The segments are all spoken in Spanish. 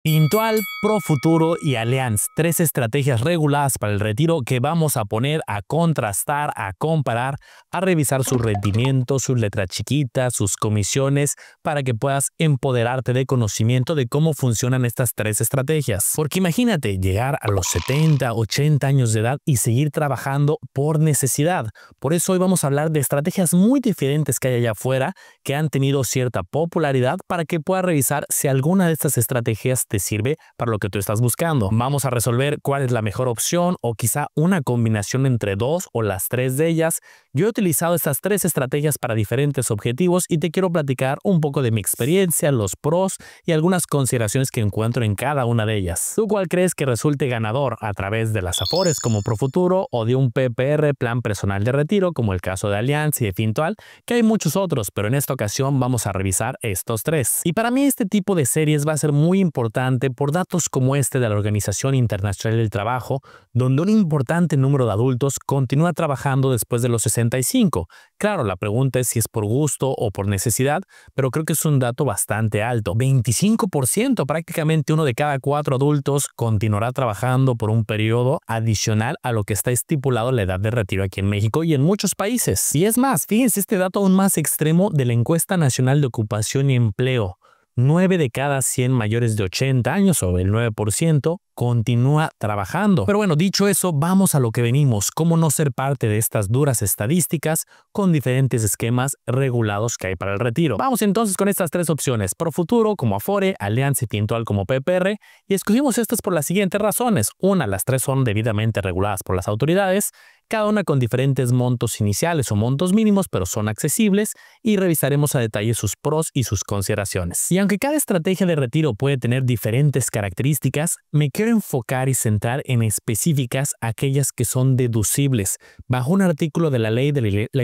Intual, Profuturo y Allianz, tres estrategias reguladas para el retiro que vamos a poner a contrastar, a comparar, a revisar su rendimiento, sus letras chiquitas, sus comisiones, para que puedas empoderarte de conocimiento de cómo funcionan estas tres estrategias. Porque imagínate llegar a los 70, 80 años de edad y seguir trabajando por necesidad. Por eso hoy vamos a hablar de estrategias muy diferentes que hay allá afuera que han tenido cierta popularidad para que puedas revisar si alguna de estas estrategias te sirve para lo que tú estás buscando. Vamos a resolver cuál es la mejor opción o quizá una combinación entre dos o las tres de ellas. Yo he utilizado estas tres estrategias para diferentes objetivos y te quiero platicar un poco de mi experiencia, los pros y algunas consideraciones que encuentro en cada una de ellas. ¿Tú cuál crees que resulte ganador a través de las Afores como Profuturo o de un PPR, plan personal de retiro, como el caso de Allianz y de Fintual, que hay muchos otros, pero en esta ocasión vamos a revisar estos tres? Y para mí este tipo de series va a ser muy importante por datos como este de la Organización Internacional del Trabajo, donde un importante número de adultos continúa trabajando después de los 65. Claro, la pregunta es si es por gusto o por necesidad, pero creo que es un dato bastante alto. 25%, prácticamente uno de cada 4 adultos, continuará trabajando por un periodo adicional a lo que está estipulado en la edad de retiro aquí en México y en muchos países. Y es más, fíjense este dato aún más extremo de la Encuesta Nacional de Ocupación y Empleo. 9 de cada 100 mayores de 80 años, o el 9%, continúa trabajando. Pero bueno, dicho eso, vamos a lo que venimos. ¿Cómo no ser parte de estas duras estadísticas con diferentes esquemas regulados que hay para el retiro? Vamos entonces con estas tres opciones: Profuturo como Afore, Allianz y Fintual como PPR, y escogimos estas por las siguientes razones. Una, las tres son debidamente reguladas por las autoridades, cada una con diferentes montos iniciales o montos mínimos, pero son accesibles, y revisaremos a detalle sus pros y sus consideraciones. Y aunque cada estrategia de retiro puede tener diferentes características, me quiero enfocar y centrar en específicas aquellas que son deducibles. Bajo un artículo de la Ley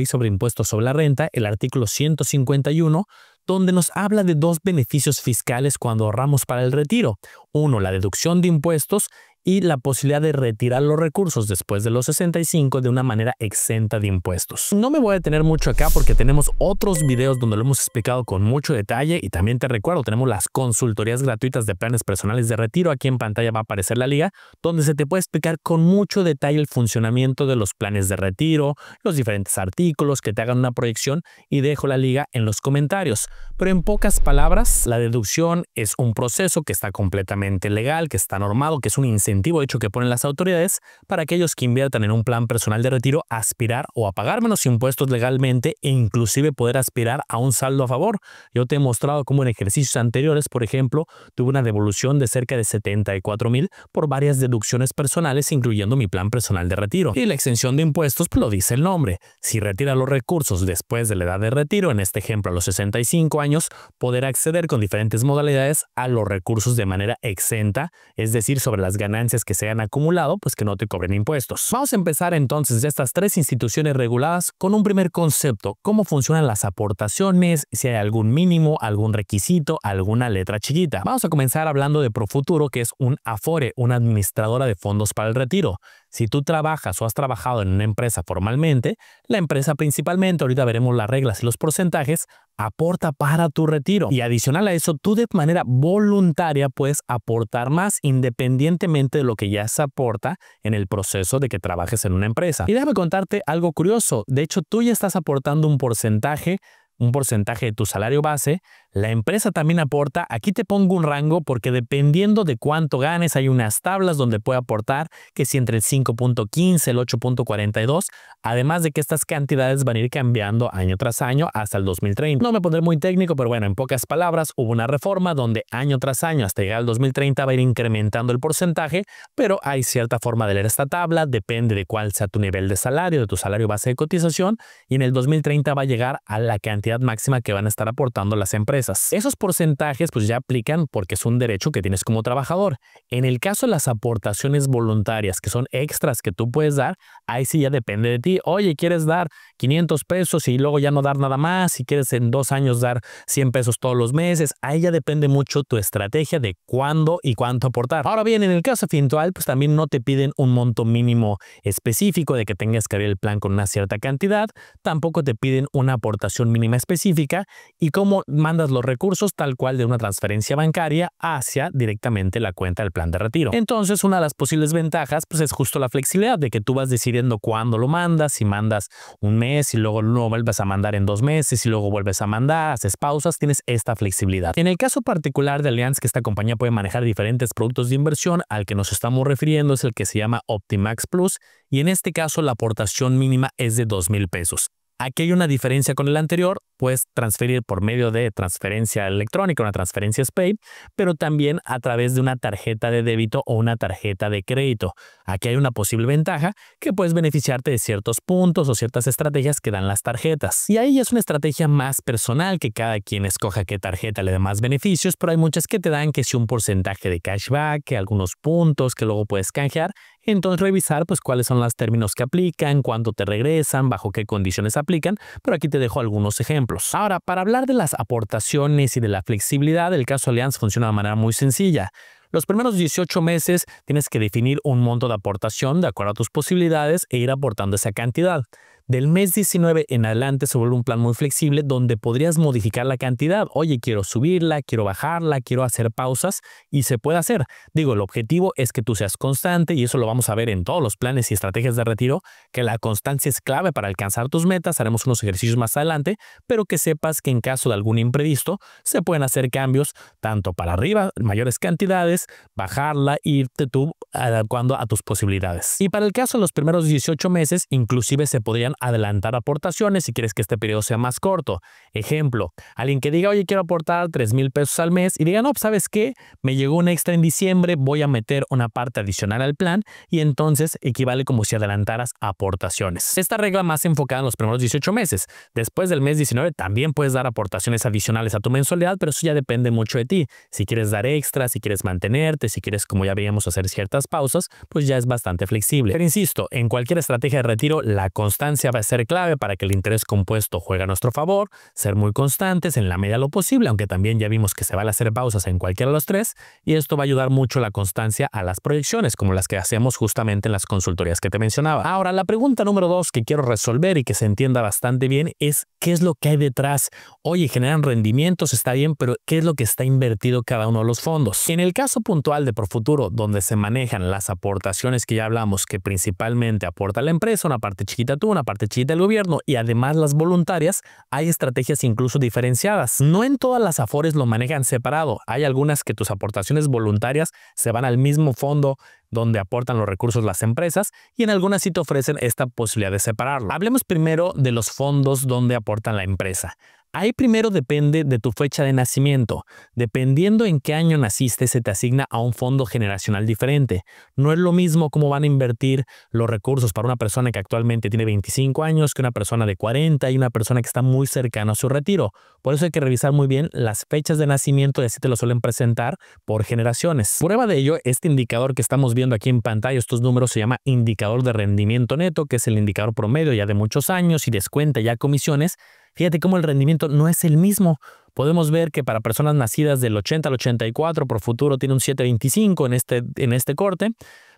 sobre Impuestos sobre la Renta, el artículo 151, donde nos habla de dos beneficios fiscales cuando ahorramos para el retiro. Uno, la deducción de impuestos, y la posibilidad de retirar los recursos después de los 65 de una manera exenta de impuestos. No me voy a detener mucho acá porque tenemos otros videos donde lo hemos explicado con mucho detalle, y también te recuerdo, tenemos las consultorías gratuitas de planes personales de retiro. Aquí en pantalla va a aparecer la liga, donde se te puede explicar con mucho detalle el funcionamiento de los planes de retiro, los diferentes artículos, que te hagan una proyección, y dejo la liga en los comentarios. Pero en pocas palabras, la deducción es un proceso que está completamente legal, que está normado, que es un incentivo hecho que ponen las autoridades para aquellos que inviertan en un plan personal de retiro aspirar o a pagar menos impuestos legalmente, e inclusive poder aspirar a un saldo a favor. Yo te he mostrado cómo en ejercicios anteriores, por ejemplo, tuve una devolución de cerca de 74,000 por varias deducciones personales, incluyendo mi plan personal de retiro. Y la exención de impuestos, pues lo dice el nombre. Si retira los recursos después de la edad de retiro, en este ejemplo a los 65 años, poder acceder con diferentes modalidades a los recursos de manera exenta, es decir, sobre las ganancias que se han acumulado, pues que no te cobren impuestos. Vamos a empezar entonces de estas tres instituciones reguladas con un primer concepto: cómo funcionan las aportaciones, si hay algún mínimo, algún requisito, alguna letra chiquita. Vamos a comenzar hablando de Profuturo, que es un Afore, una administradora de fondos para el retiro. Si tú trabajas o has trabajado en una empresa formalmente, la empresa principalmente, ahorita veremos las reglas y los porcentajes, aporta para tu retiro. Y adicional a eso, tú de manera voluntaria puedes aportar más independientemente de lo que ya se aporta en el proceso de que trabajes en una empresa. Y déjame contarte algo curioso. De hecho, tú ya estás aportando un porcentaje de tu salario base. La empresa también aporta. Aquí te pongo un rango porque dependiendo de cuánto ganes, hay unas tablas donde puede aportar, que si entre el 5.15, el 8.42, además de que estas cantidades van a ir cambiando año tras año hasta el 2030. No me pondré muy técnico, pero bueno, en pocas palabras, hubo una reforma donde año tras año hasta llegar al 2030 va a ir incrementando el porcentaje, pero hay cierta forma de leer esta tabla, depende de cuál sea tu nivel de salario, de tu salario base de cotización, y en el 2030 va a llegar a la cantidad máxima que van a estar aportando las empresas. Esos porcentajes pues ya aplican porque es un derecho que tienes como trabajador. En el caso de las aportaciones voluntarias, que son extras que tú puedes dar, ahí sí ya depende de ti. Oye, ¿quieres dar 500 pesos y luego ya no dar nada más? Si quieres en 2 años dar 100 pesos todos los meses, ahí ya depende mucho tu estrategia de cuándo y cuánto aportar. Ahora bien, en el caso Fintual, pues también no te piden un monto mínimo específico de que tengas que abrir el plan con una cierta cantidad, tampoco te piden una aportación mínima específica, y cómo mandas los recursos tal cual de una transferencia bancaria hacia directamente la cuenta del plan de retiro. Entonces, una de las posibles ventajas pues es justo la flexibilidad de que tú vas decidiendo cuándo lo mandas, si mandas un mes y luego lo vuelves a mandar en 2 meses y luego vuelves a mandar, haces pausas, tienes esta flexibilidad. En el caso particular de Allianz, que esta compañía puede manejar diferentes productos de inversión, al que nos estamos refiriendo es el que se llama Optimax Plus, y en este caso la aportación mínima es de 2,000 pesos. Aquí hay una diferencia con el anterior, puedes transferir por medio de transferencia electrónica, una transferencia SPAY, pero también a través de una tarjeta de débito o una tarjeta de crédito. Aquí hay una posible ventaja que puedes beneficiarte de ciertos puntos o ciertas estrategias que dan las tarjetas. Y ahí es una estrategia más personal, que cada quien escoja qué tarjeta le dé más beneficios, pero hay muchas que te dan que si un porcentaje de cashback, que algunos puntos que luego puedes canjear. Entonces revisar pues cuáles son los términos que aplican, cuánto te regresan, bajo qué condiciones aplican, pero aquí te dejo algunos ejemplos. Ahora, para hablar de las aportaciones y de la flexibilidad, el caso Allianz funciona de manera muy sencilla. Los primeros 18 meses tienes que definir un monto de aportación de acuerdo a tus posibilidades e ir aportando esa cantidad. Del mes 19 en adelante se vuelve un plan muy flexible donde podrías modificar la cantidad. Oye, quiero subirla, quiero bajarla, quiero hacer pausas y se puede hacer. Digo, el objetivo es que tú seas constante y eso lo vamos a ver en todos los planes y estrategias de retiro, que la constancia es clave para alcanzar tus metas. Haremos unos ejercicios más adelante, pero que sepas que en caso de algún imprevisto se pueden hacer cambios tanto para arriba, mayores cantidades, bajarla, irte tú adecuando a tus posibilidades. Y para el caso de los primeros 18 meses, inclusive se podrían adelantar aportaciones si quieres que este periodo sea más corto. Ejemplo, alguien que diga, oye, quiero aportar 3,000 pesos al mes y diga, no, ¿sabes qué? Me llegó un extra en diciembre, voy a meter una parte adicional al plan y entonces equivale como si adelantaras aportaciones. Esta regla más enfocada en los primeros 18 meses. Después del mes 19 también puedes dar aportaciones adicionales a tu mensualidad, pero eso ya depende mucho de ti. Si quieres dar extras, si quieres mantenerte, si quieres, como ya veíamos, hacer ciertas pausas, pues ya es bastante flexible. Pero insisto, en cualquier estrategia de retiro, la constancia va a ser clave para que el interés compuesto juegue a nuestro favor, ser muy constantes en la medida de lo posible, aunque también ya vimos que se vale hacer pausas en cualquiera de los tres, y esto va a ayudar mucho la constancia a las proyecciones, como las que hacemos justamente en las consultorías que te mencionaba. Ahora, la pregunta número 2 que quiero resolver y que se entienda bastante bien es ¿qué es lo que hay detrás? Oye, generan rendimientos, está bien, pero ¿qué es lo que está invertido cada uno de los fondos? En el caso puntual de Profuturo, donde se manejan las aportaciones que ya hablamos, que principalmente aporta la empresa, una parte chiquita tú, una parte chiquita del gobierno y además las voluntarias, hay estrategias incluso diferenciadas. No en todas las afores lo manejan separado. Hay algunas que tus aportaciones voluntarias se van al mismo fondo donde aportan los recursos las empresas y en algunas sí te ofrecen esta posibilidad de separarlo. Hablemos primero de los fondos donde aportan la empresa. Ahí primero depende de tu fecha de nacimiento. Dependiendo en qué año naciste, se te asigna a un fondo generacional diferente. No es lo mismo cómo van a invertir los recursos para una persona que actualmente tiene 25 años que una persona de 40 y una persona que está muy cercana a su retiro. Por eso hay que revisar muy bien las fechas de nacimiento y así te lo suelen presentar por generaciones. Prueba de ello, este indicador que estamos viendo aquí en pantalla, estos números se llama indicador de rendimiento neto, que es el indicador promedio ya de muchos años y descuenta ya comisiones. Fíjate cómo el rendimiento no es el mismo. Podemos ver que para personas nacidas del 80 al 84, Profuturo tiene un 7.25 en este corte,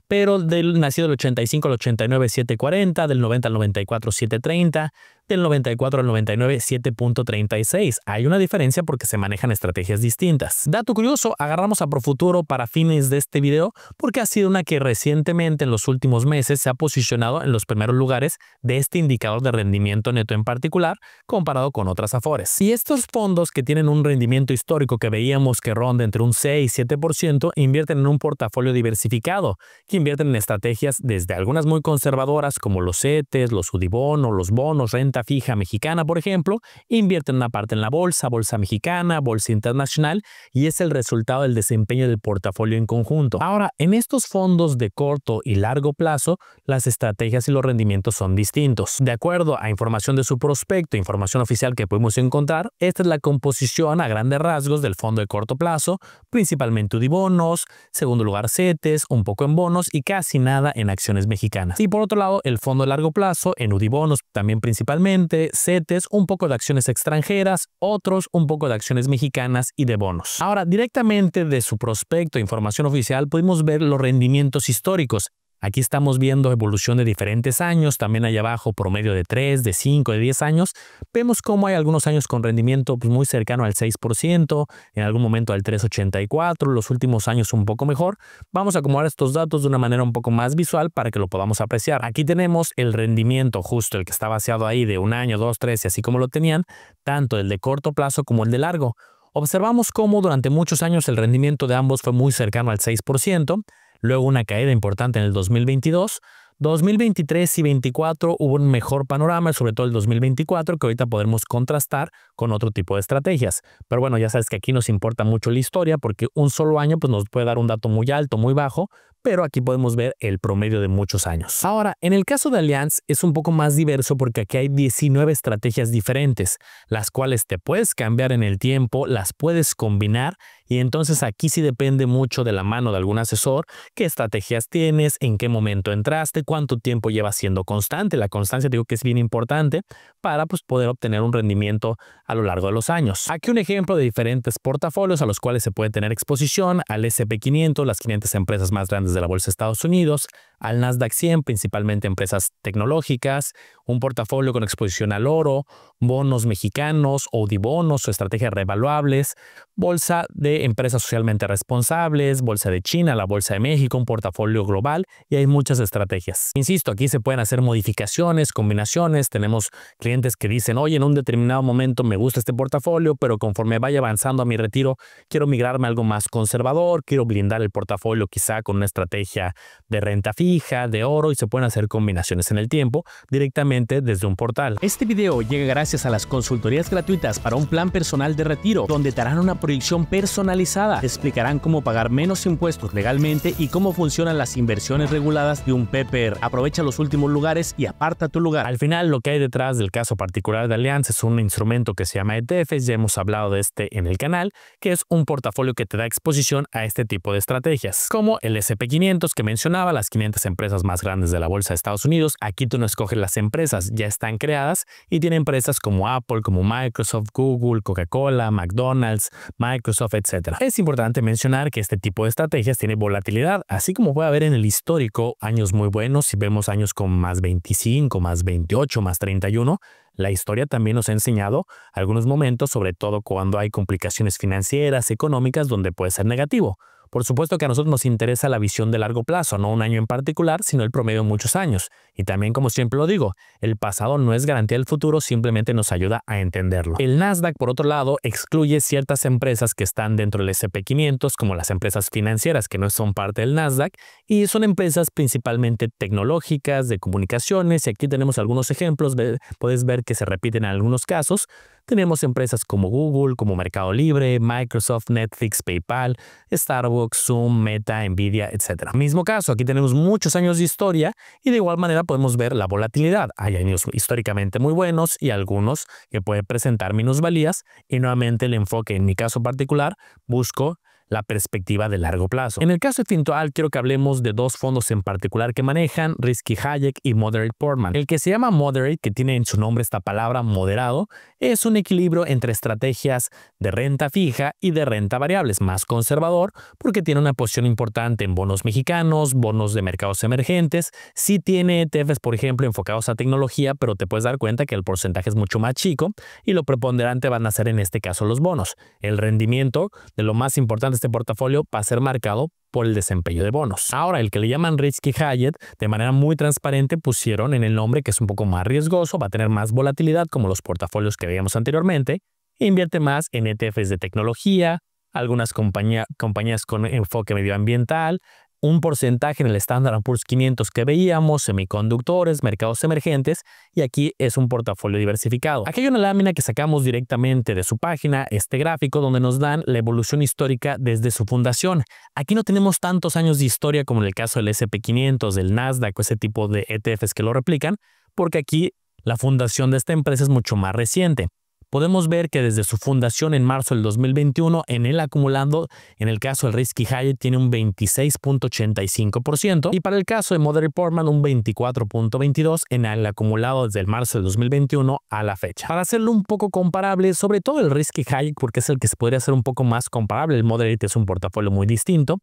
pero del nacido del 85 al 89, 7.40, del 90 al 94, 7.30, del 94 al 99, 7.36. Hay una diferencia porque se manejan estrategias distintas. Dato curioso, agarramos a Profuturo para fines de este video porque ha sido una que recientemente en los últimos meses se ha posicionado en los primeros lugares de este indicador de rendimiento neto en particular comparado con otras afores. Y estos fondos que tienen un rendimiento histórico que veíamos que ronda entre un 6 y 7% invierten en un portafolio diversificado que invierten en estrategias desde algunas muy conservadoras como los CETES, los UDIBONO, los bonos, renta fija mexicana, por ejemplo, invierten una parte en la bolsa mexicana, bolsa internacional, y es el resultado del desempeño del portafolio en conjunto. Ahora, en estos fondos de corto y largo plazo, las estrategias y los rendimientos son distintos. De acuerdo a información de su prospecto, información oficial que podemos encontrar, esta es la composición a grandes rasgos del fondo de corto plazo, principalmente UDIBONOS, segundo lugar CETES, un poco en bonos y casi nada en acciones mexicanas. Y por otro lado, el fondo de largo plazo, en UDIBONOS también principalmente, CETES, un poco de acciones extranjeras, otros un poco de acciones mexicanas y de bonos. Ahora, directamente de su prospecto, información oficial, pudimos ver los rendimientos históricos. Aquí estamos viendo evolución de diferentes años, también allá abajo promedio de 3, de 5, de 10 años. Vemos cómo hay algunos años con rendimiento pues, muy cercano al 6%, en algún momento al 3,84%, los últimos años un poco mejor. Vamos a acomodar estos datos de una manera un poco más visual para que lo podamos apreciar. Aquí tenemos el rendimiento justo, el que está vaciado ahí de 1 año, 2, 3 y así como lo tenían, tanto el de corto plazo como el de largo. Observamos cómo durante muchos años el rendimiento de ambos fue muy cercano al 6%, luego una caída importante en el 2022, 2023 y 2024 hubo un mejor panorama, sobre todo el 2024, que ahorita podremos contrastar con otro tipo de estrategias. Pero bueno, ya sabes que aquí nos importa mucho la historia porque un solo año pues, nos puede dar un dato muy alto, muy bajo, pero aquí podemos ver el promedio de muchos años. Ahora, en el caso de Allianz es un poco más diverso porque aquí hay 19 estrategias diferentes, las cuales te puedes cambiar en el tiempo, las puedes combinar y entonces aquí sí depende mucho de la mano de algún asesor, qué estrategias tienes, en qué momento entraste, cuánto tiempo llevas siendo constante. La constancia digo que es bien importante para pues, poder obtener un rendimiento a lo largo de los años. Aquí un ejemplo de diferentes portafolios a los cuales se puede tener exposición: al S&P 500, las 500 empresas más grandes de la Bolsa de Estados Unidos, al Nasdaq 100, principalmente empresas tecnológicas, un portafolio con exposición al oro, bonos mexicanos, ODI-bonos o estrategias revaluables, bolsa de empresas socialmente responsables, bolsa de China, la bolsa de México, un portafolio global y hay muchas estrategias. Insisto, aquí se pueden hacer modificaciones, combinaciones. Tenemos clientes que dicen, oye, en un determinado momento me gusta este portafolio, pero conforme vaya avanzando a mi retiro, quiero migrarme a algo más conservador, quiero blindar el portafolio quizá con una estrategia de renta fija, de oro, y se pueden hacer combinaciones en el tiempo directamente desde un portal. Este video llega gracias a las consultorías gratuitas para un plan personal de retiro, donde te harán una proyección personalizada, te explicarán cómo pagar menos impuestos legalmente y cómo funcionan las inversiones reguladas de un PPR. Aprovecha los últimos lugares y aparta tu lugar. Al final, lo que hay detrás del caso particular de Allianz es un instrumento que se llama ETFs, ya hemos hablado de este en el canal, que es un portafolio que te da exposición a este tipo de estrategias, como el S&P 500 que mencionaba, las 500 empresas más grandes de la Bolsa de Estados Unidos. Aquí tú no escoges las empresas, ya están creadas y tiene empresas como Apple, como Microsoft, Google, Coca-Cola, McDonald's, Microsoft, etc. Es importante mencionar que este tipo de estrategias tiene volatilidad, así como puede haber en el histórico años muy buenos. Si vemos años con más 25, más 28, más 31, la historia también nos ha enseñado algunos momentos, sobre todo cuando hay complicaciones financieras, económicas, donde puede ser negativo. Por supuesto que a nosotros nos interesa la visión de largo plazo, no un año en particular, sino el promedio de muchos años. Y también, como siempre lo digo, el pasado no es garantía del futuro, simplemente nos ayuda a entenderlo. El Nasdaq, por otro lado, excluye ciertas empresas que están dentro del S&P 500, como las empresas financieras que no son parte del Nasdaq, y son empresas principalmente tecnológicas, de comunicaciones, y aquí tenemos algunos ejemplos, puedes ver que se repiten en algunos casos. Tenemos empresas como Google, como Mercado Libre, Microsoft, Netflix, PayPal, Starbucks, Zoom, Meta, Nvidia, etc. Mismo caso, aquí tenemos muchos años de historia y de igual manera podemos ver la volatilidad. Hay años históricamente muy buenos y algunos que pueden presentar minusvalías, y nuevamente el enfoque en mi caso particular busco la perspectiva de largo plazo. En el caso de Fintual, quiero que hablemos de dos fondos en particular que manejan, Risky Hayek y Moderate Portman. El que se llama Moderate, que tiene en su nombre esta palabra moderado, es un equilibrio entre estrategias de renta fija y de renta variable. Es más conservador porque tiene una posición importante en bonos mexicanos, bonos de mercados emergentes. Sí tiene ETFs, por ejemplo, enfocados a tecnología, pero te puedes dar cuenta que el porcentaje es mucho más chico y lo preponderante van a ser en este caso los bonos. El rendimiento de lo más importante este portafolio va a ser marcado por el desempeño de bonos. Ahora, el que le llaman Risky Hayek, de manera muy transparente pusieron en el nombre que es un poco más riesgoso, va a tener más volatilidad como los portafolios que veíamos anteriormente, e invierte más en ETFs de tecnología, algunas compañías con enfoque medioambiental, un porcentaje en el Standard & Poor's 500 que veíamos, semiconductores, mercados emergentes, y aquí es un portafolio diversificado. Aquí hay una lámina que sacamos directamente de su página, este gráfico donde nos dan la evolución histórica desde su fundación. Aquí no tenemos tantos años de historia como en el caso del S&P 500, del Nasdaq o ese tipo de ETFs que lo replican, porque aquí la fundación de esta empresa es mucho más reciente. Podemos ver que desde su fundación en marzo del 2021, en el acumulando, en el caso del Risky Hayek tiene un 26.85% y para el caso de Moderate Portman un 24.22% en el acumulado desde el marzo del 2021 a la fecha. Para hacerlo un poco comparable, sobre todo el Risky Hayek porque es el que se podría hacer un poco más comparable, el Moderate es un portafolio muy distinto.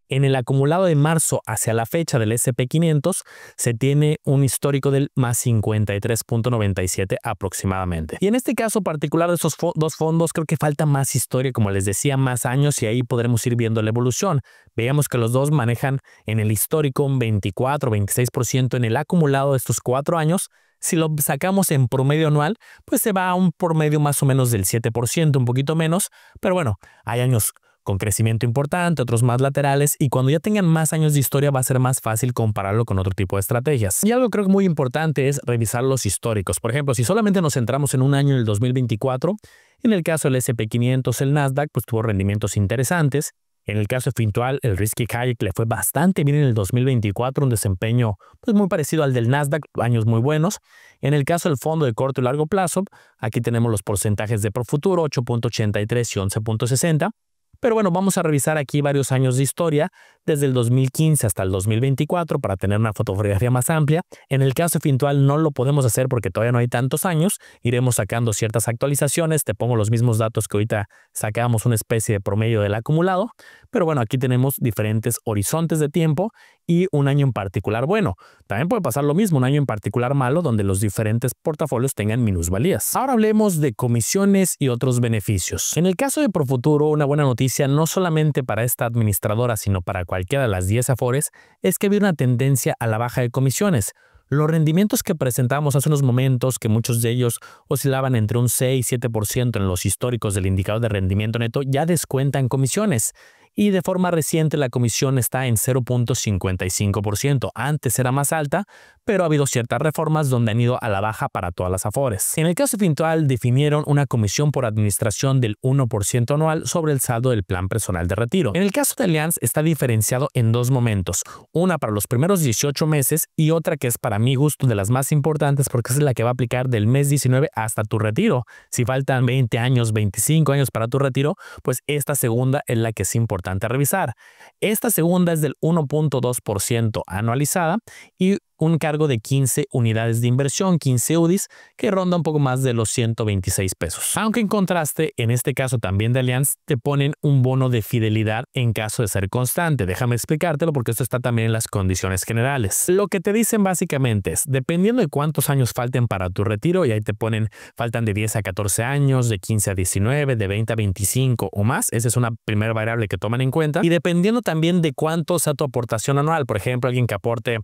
En el acumulado de marzo hacia la fecha del S&P 500 se tiene un histórico del más 53.97 aproximadamente. Y en este caso particular de esos dos fondos creo que falta más historia, como les decía, más años, y ahí podremos ir viendo la evolución. Veamos que los dos manejan en el histórico un 24-26% en el acumulado de estos 4 años. Si lo sacamos en promedio anual, pues se va a un promedio más o menos del 7%, un poquito menos, pero bueno, hay años con crecimiento importante, otros más laterales, y cuando ya tengan más años de historia va a ser más fácil compararlo con otro tipo de estrategias. Y algo creo que muy importante es revisar los históricos. Por ejemplo, si solamente nos centramos en un año, en el 2024, en el caso del S&P 500, el Nasdaq, pues tuvo rendimientos interesantes. En el caso Fintual, el Risky Kayak le fue bastante bien en el 2024, un desempeño pues muy parecido al del Nasdaq, años muy buenos. En el caso del fondo de corto y largo plazo, aquí tenemos los porcentajes de Profuturo, 8.83 y 11.60. Pero bueno, vamos a revisar aquí varios años de historia, desde el 2015 hasta el 2024, para tener una fotografía más amplia. En el caso Fintual no lo podemos hacer porque todavía no hay tantos años. Iremos sacando ciertas actualizaciones. Te pongo los mismos datos que ahorita sacamos, una especie de promedio del acumulado. Pero bueno, aquí tenemos diferentes horizontes de tiempo y un año en particular bueno. También puede pasar lo mismo, un año en particular malo, donde los diferentes portafolios tengan minusvalías. Ahora hablemos de comisiones y otros beneficios. En el caso de Profuturo, una buena noticia no solamente para esta administradora, sino para cualquiera de las 10 Afores, es que había una tendencia a la baja de comisiones. Los rendimientos que presentamos hace unos momentos, que muchos de ellos oscilaban entre un 6 y 7% en los históricos del indicador de rendimiento neto, ya descuentan comisiones. Y de forma reciente la comisión está en 0.55%. Antes era más alta, pero ha habido ciertas reformas donde han ido a la baja para todas las Afores. En el caso Fintual definieron una comisión por administración del 1% anual sobre el saldo del plan personal de retiro. En el caso de Allianz está diferenciado en dos momentos, una para los primeros 18 meses y otra que es para mi gusto de las más importantes porque es la que va a aplicar del mes 19 hasta tu retiro. Si faltan 20 años, 25 años para tu retiro, pues esta segunda es la que es importante revisar. Esta segunda es del 1.2% anualizada y un cargo de 15 unidades de inversión, 15 UDIs, que ronda un poco más de los 126 pesos. Aunque en contraste, en este caso también de Allianz, te ponen un bono de fidelidad en caso de ser constante. Déjame explicártelo porque esto está también en las condiciones generales. Lo que te dicen básicamente es, dependiendo de cuántos años falten para tu retiro, y ahí te ponen, faltan de 10 a 14 años, de 15 a 19, de 20 a 25 o más. Esa es una primera variable que toman en cuenta. Y dependiendo también de cuánto sea tu aportación anual, por ejemplo, alguien que aporte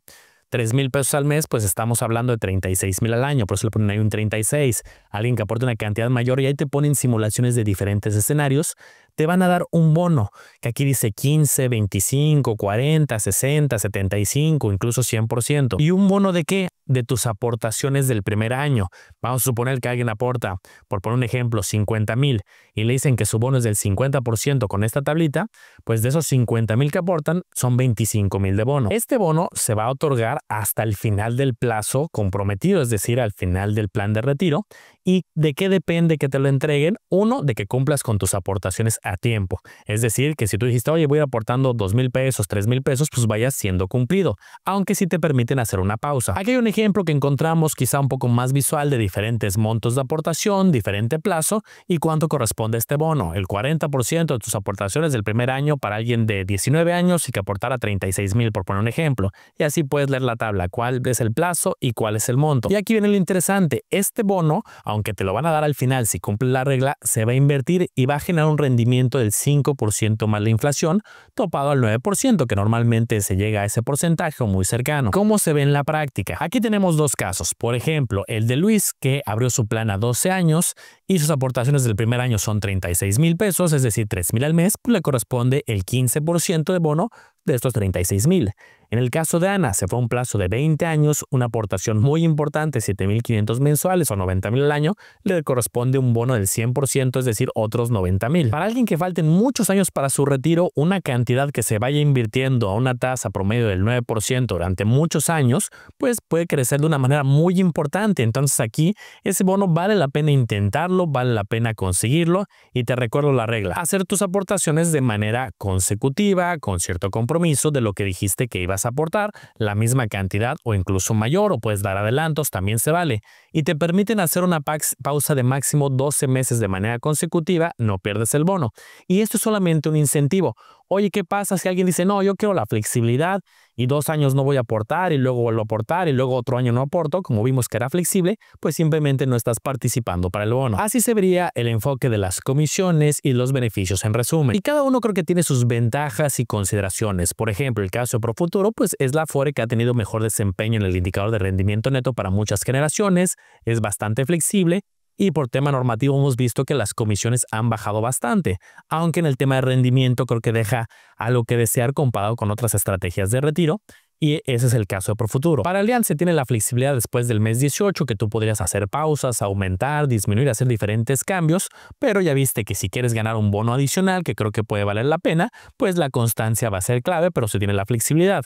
3,000 pesos al mes, pues estamos hablando de 36,000 al año, por eso le ponen ahí un 36. Alguien que aporte una cantidad mayor y ahí te ponen simulaciones de diferentes escenarios, te van a dar un bono que aquí dice 15, 25, 40, 60, 75, incluso 100%. ¿Y un bono de qué? De tus aportaciones del primer año. Vamos a suponer que alguien aporta, por poner un ejemplo, 50,000 y le dicen que su bono es del 50% con esta tablita, pues de esos 50,000 que aportan son 25,000 de bono. Este bono se va a otorgar hasta el final del plazo comprometido, es decir, al final del plan de retiro. ¿Y de qué depende que te lo entreguen? Uno, de que cumplas con tus aportaciones a tiempo. Es decir, que si tú dijiste, oye, voy aportando 2,000 pesos, 3,000 pesos, pues vayas siendo cumplido, aunque sí te permiten hacer una pausa. Aquí hay un ejemplo que encontramos quizá un poco más visual de diferentes montos de aportación, diferente plazo y cuánto corresponde a este bono. El 40% de tus aportaciones del primer año para alguien de 19 años y que aportara 36,000, por poner un ejemplo. Y así puedes leer la tabla, cuál es el plazo y cuál es el monto. Y aquí viene lo interesante. Este bono, aunque te lo van a dar al final si cumples la regla, se va a invertir y va a generar un rendimiento del 5% más la inflación, topado al 9%, que normalmente se llega a ese porcentaje o muy cercano. ¿Cómo se ve en la práctica? Aquí tenemos dos casos. Por ejemplo, el de Luis, que abrió su plan a 12 años y sus aportaciones del primer año son 36,000 pesos, es decir, 3,000 al mes, pues le corresponde el 15% de bono de estos 36,000. En el caso de Ana, se fue a un plazo de 20 años, una aportación muy importante, 7,500 mensuales o 90,000 al año, le corresponde un bono del 100%, es decir, otros 90,000. Para alguien que falten muchos años para su retiro, una cantidad que se vaya invirtiendo a una tasa promedio del 9% durante muchos años, pues puede crecer de una manera muy importante. Entonces aquí, ese bono vale la pena intentarlo, vale la pena conseguirlo y te recuerdo la regla, hacer tus aportaciones de manera consecutiva, con cierto compromiso de lo que dijiste que ibas vas a aportar, la misma cantidad o incluso mayor, o puedes dar adelantos, también se vale. Y te permiten hacer una pausa de máximo 12 meses de manera consecutiva, no pierdes el bono. Y esto es solamente un incentivo. Oye, ¿qué pasa si alguien dice, no, yo quiero la flexibilidad y 2 años no voy a aportar y luego vuelvo a aportar y luego otro año no aporto? Como vimos que era flexible, pues simplemente no estás participando para el bono. Así se vería el enfoque de las comisiones y los beneficios en resumen. Y cada uno creo que tiene sus ventajas y consideraciones. Por ejemplo, el caso de Profuturo, pues es la Afore que ha tenido mejor desempeño en el indicador de rendimiento neto para muchas generaciones, es bastante flexible. Y por tema normativo hemos visto que las comisiones han bajado bastante, aunque en el tema de rendimiento creo que deja algo que desear comparado con otras estrategias de retiro, y ese es el caso de Profuturo. Para Allianz se tiene la flexibilidad después del mes 18, que tú podrías hacer pausas, aumentar, disminuir, hacer diferentes cambios, pero ya viste que si quieres ganar un bono adicional, que creo que puede valer la pena, pues la constancia va a ser clave, pero se tiene la flexibilidad.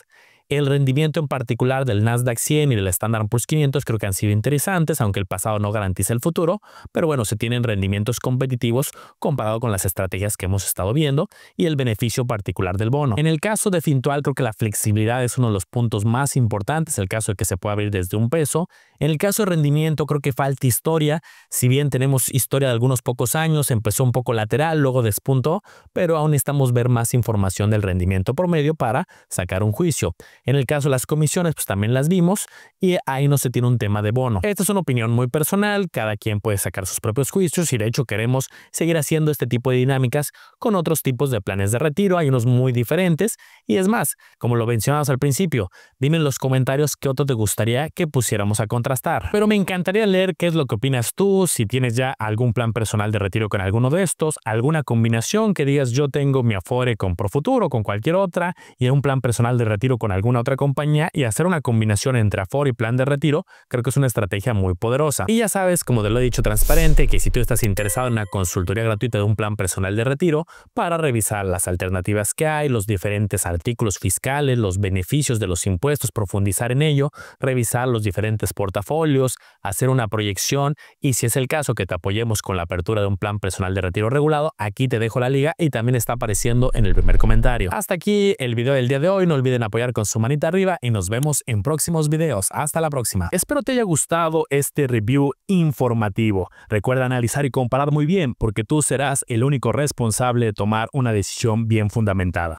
El rendimiento en particular del Nasdaq 100 y del Standard & Poor's 500 creo que han sido interesantes, aunque el pasado no garantiza el futuro, pero bueno, se tienen rendimientos competitivos comparado con las estrategias que hemos estado viendo y el beneficio particular del bono. En el caso de Fintual creo que la flexibilidad es uno de los puntos más importantes, el caso de que se pueda abrir desde un peso. En el caso de rendimiento creo que falta historia, si bien tenemos historia de algunos pocos años, empezó un poco lateral, luego despuntó, pero aún necesitamos ver más información del rendimiento promedio para sacar un juicio. En el caso de las comisiones, pues también las vimos y ahí no se tiene un tema de bono. Esta es una opinión muy personal, cada quien puede sacar sus propios juicios y de hecho queremos seguir haciendo este tipo de dinámicas con otros tipos de planes de retiro. Hay unos muy diferentes y es más, como lo mencionamos al principio, dime en los comentarios qué otro te gustaría que pusiéramos a contrastar. Pero me encantaría leer qué es lo que opinas tú, si tienes ya algún plan personal de retiro con alguno de estos, alguna combinación que digas yo tengo mi Afore con Profuturo o con cualquier otra y un plan personal de retiro con alguna otra compañía, y hacer una combinación entre Afore y plan de retiro creo que es una estrategia muy poderosa. Y ya sabes, como te lo he dicho transparente, que si tú estás interesado en una consultoría gratuita de un plan personal de retiro para revisar las alternativas que hay, los diferentes artículos fiscales, los beneficios de los impuestos, profundizar en ello, revisar los diferentes portafolios, hacer una proyección y si es el caso que te apoyemos con la apertura de un plan personal de retiro regulado, aquí te dejo la liga y también está apareciendo en el primer comentario. Hasta aquí el video del día de hoy, no olviden apoyar con su manita arriba y nos vemos en próximos videos. Hasta la próxima. Espero te haya gustado este review informativo. Recuerda analizar y comparar muy bien porque tú serás el único responsable de tomar una decisión bien fundamentada.